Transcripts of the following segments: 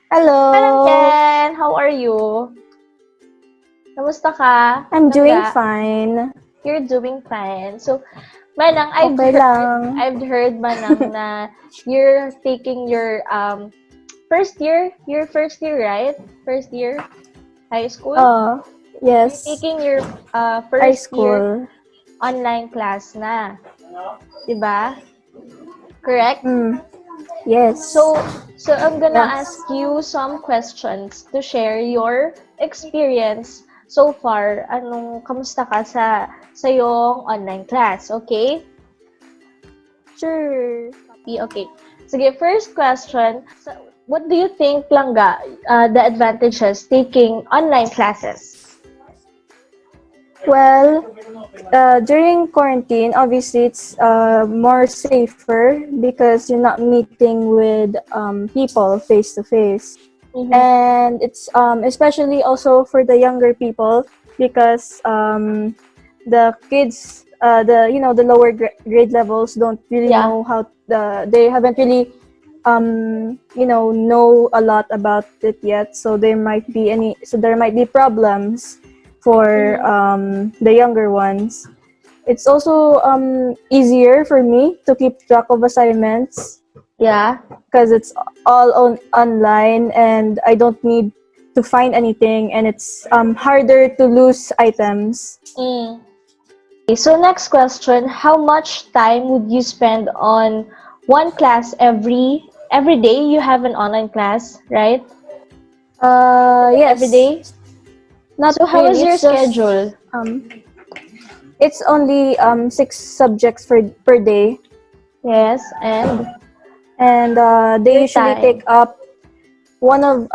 Hello, Hello. Ken! How are you? Kamusta ka? I'm doing Langga? fine. You're doing fine. So, Manang, Okay lang. I've heard, Manang, na you're taking your first year, right? First year high school? Oh, You're yes. taking your High first year school. online class na. 'Di ba? Correct? Mm, yes. So I'm gonna ask Yes. you some questions to share your experience so far. Kamusta ka sa iyong online class, okay? Sure. Okay. Sige, first question. So, what do you think, Langga, the advantages taking online classes? Well, during quarantine, obviously it's more safer because you're not meeting with people face to face. Mm-hmm. And it's especially also for the younger people because the kids the lower grade levels don't really Yeah. know they haven't really know a lot about it yet, so there might be problems for Mm-hmm. the younger ones. It's also easier for me to keep track of assignments Yeah. because it's all online and I don't need to find anything, and it's harder to lose items. Mm. Okay, so next question, how much time would you spend on one class every day? You have an online class, right? Every Yes, day. not So how is really. your It's just schedule? it's only 6 subjects per day, Yes, and and they your usually take time. up one of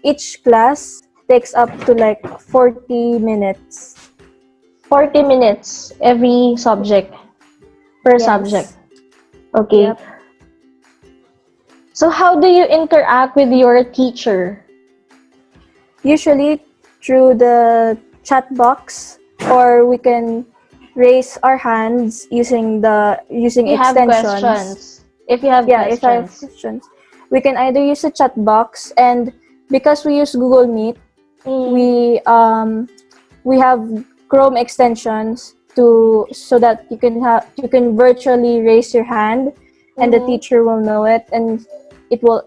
each class takes up to like 40 minutes. 40 minutes every subject per subject. Yes. Okay. Yep. So how do you interact with your teacher? Usually through the chat box, or we can raise our hands using If you have extensions. questions. If you have Yeah, if I have questions. questions, we can either use the chat box, and because we use Google Meet, Mm. we um we have Chrome extensions to so that you can virtually raise your hand, and the Mm-hmm. teacher will know it, and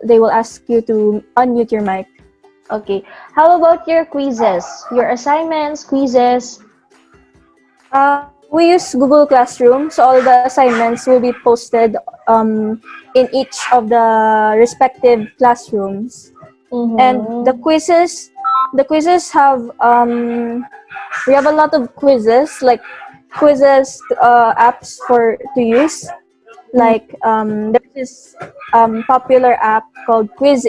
they will ask you to unmute your mic. Okay. How about your quizzes? Your assignments, quizzes? We use Google Classroom, so all the assignments will be posted in each of the respective classrooms. And Mm-hmm. the quizzes have we have a lot of quizzes, like quizzes apps for to use. Like there's this popular app called Quiz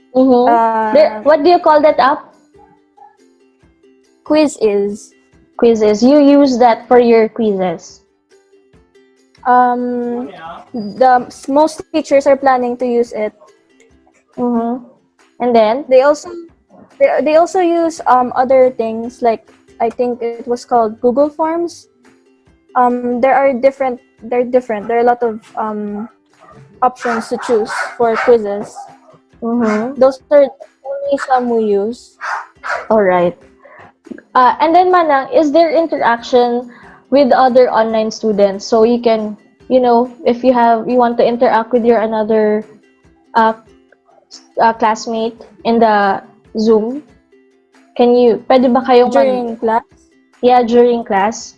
Mm-hmm. What do you call that app? Quiz is. Quizzes. You use that for your quizzes. Most teachers are planning to use it. Mm-hmm. And then? They also they also use other things, like I think it was called Google Forms. They're different. There are a lot of options to choose for quizzes. Mm-hmm. Those are only some we use. All right. And then, Manang, is there interaction with other online students? So you can, if you want to interact with your another uh, classmate in the Zoom, pwede ba kayong During class. yeah, during class?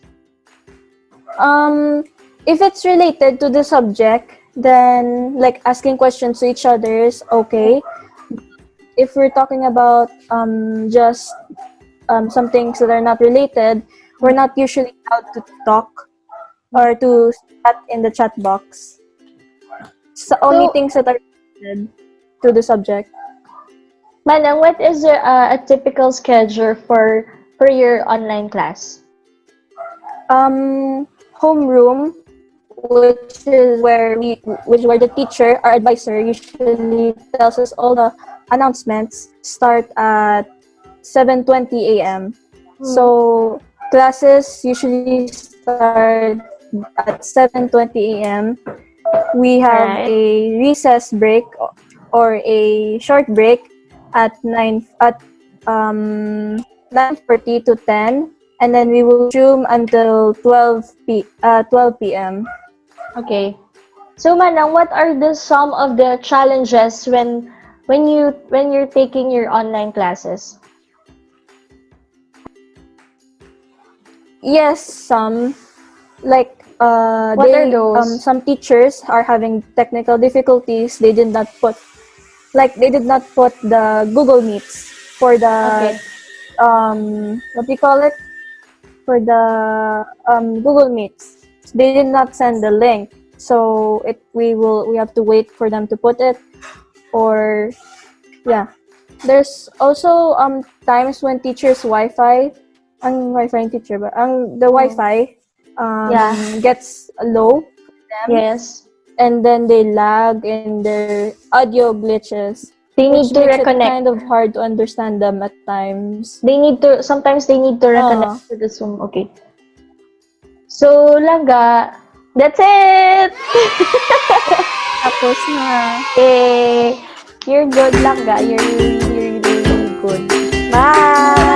If it's related to the subject, then like asking questions to each other is okay. If we're talking about just some things that are not related, we're not usually allowed to talk or to chat in the chat box. So only So, things that are related to the subject. Manang, what is a typical schedule for your online class? Homeroom, which is where the teacher, our advisor, usually tells us all the announcements, start at 7:20 a.m. Hmm. So classes usually start at 7:20 a.m. We have Right. a recess break or a short break at 9:40 to 10, and then we will resume until 12 p.m. Okay. So Manang, what are the some of the challenges when you're taking your online classes? Yes, some like What are those? some teachers are having technical difficulties. They did not put the Google Meets for the Okay. what do you call it, for the Google Meets. They did not send the link, so we have to wait for them to put it. Or yeah, there's also times when teachers Wi-Fi, ang Wi-Fi ng teacher ba? The Wi-Fi Yeah. gets low for them, Yes. and then they lag and their audio glitches, They which need to makes it reconnect. kind of hard to understand them at times. Sometimes they need to Ah, reconnect to the Zoom. Okay. So, Langga, that's it! tapos na. Eh, you're good, Langga. You're really, really, really good. Bye!